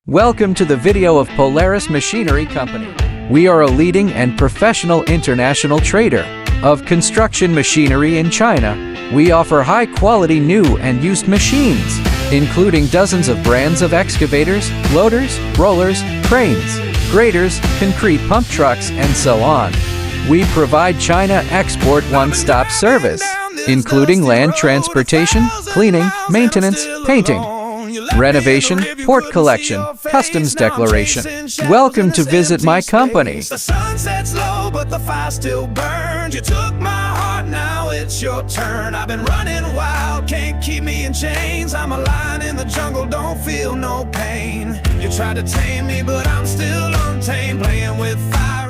Welcome to the video of Polaris Machinery Company. We are a leading and professional international trader of construction machinery in China. We offer high-quality new and used machines, including dozens of brands of excavators, loaders, rollers, cranes, graders, concrete pump trucks, and so on. We provide China export one-stop service, including land transportation, cleaning, maintenance, painting, renovation, port collection, customs declaration. Welcome to visit my company. The sun sets low, but the fire still burns. You took my heart, now it's your turn. I've been running wild, can't keep me in chains. I'm a lion in the jungle, don't feel no pain. You tried to tame me, but I'm still untamed. Playing with fire